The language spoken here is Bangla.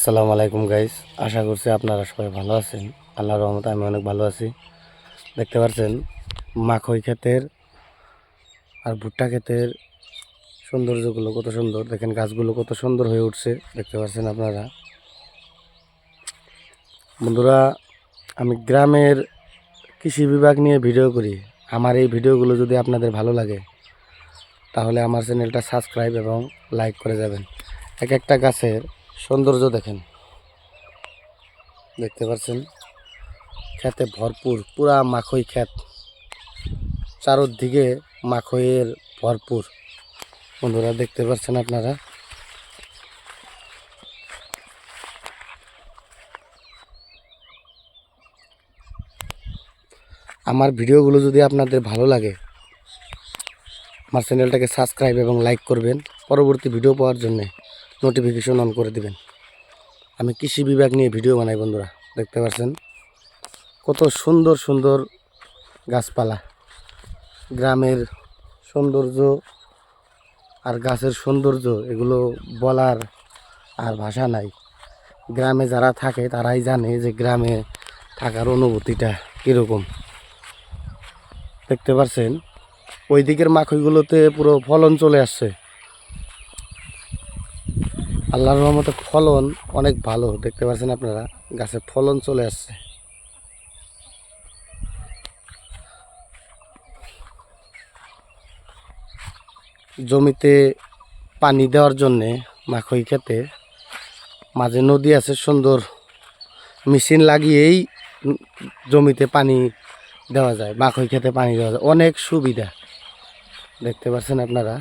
আসসালামু আলাইকুম গাইস, আশা করছি আপনারা সবাই ভালো আছেন। আল্লাহর রহমতে আমি অনেক ভালো আছি। দেখতে পাচ্ছেন মাখই ক্ষেতের আর ভুট্টা ক্ষেতের সৌন্দর্যগুলো কত সুন্দর। দেখেন গাছগুলো কত সুন্দর হয়ে উঠছে, দেখতে পাচ্ছেন আপনারা। বন্ধুরা, আমি গ্রামের কৃষি বিভাগ নিয়ে ভিডিও করি। আমার এই ভিডিওগুলো যদি আপনাদের ভালো লাগে তাহলে আমার চ্যানেলটা সাবস্ক্রাইব এবং লাইক করে যাবেন। এক একটা গাছের সৌন্দর্য দেখেন, দেখতে পাচ্ছেন খেতে ভরপুর, পুরা মাখই ক্ষেত, চারদিকে মাখইয়ের ভরপুর। বন্ধুরা দেখতে পাচ্ছেন আপনারা। আমার ভিডিওগুলো যদি আপনাদের ভালো লাগে আমার চ্যানেলটাকে সাবস্ক্রাইব এবং লাইক করবেন। পরবর্তী ভিডিও পাওয়ার জন্য নোটিফিকেশন অন করে দিবেন। আমি কৃষি বিভাগ নিয়ে ভিডিও বানাই। বন্ধুরা দেখতে পাচ্ছেন কত সুন্দর সুন্দর গাছপালা, গ্রামের সৌন্দর্য আর গাছের সৌন্দর্য, এগুলো বলার আর ভাষা নাই। গ্রামে যারা থাকে তারাই জানে যে গ্রামে থাকার অনুভূতিটা কীরকম। দেখতে পাচ্ছেন ওই দিকের মাখইগুলোতে পুরো ফলন চলে আসছে। আল্লাহর রহমতে ফলন অনেক ভালো, দেখতে পাচ্ছেন আপনারা, গাছে ফলন চলে আসছে। জমিতে পানি দেওয়ার জন্যে মাখই খেতে মাঝে নদী আছে, সুন্দর মেশিন লাগিয়েই জমিতে পানি দেওয়া যায়, মাখই খেতে পানি দেওয়া যায়, অনেক সুবিধা। দেখতে পাচ্ছেন আপনারা।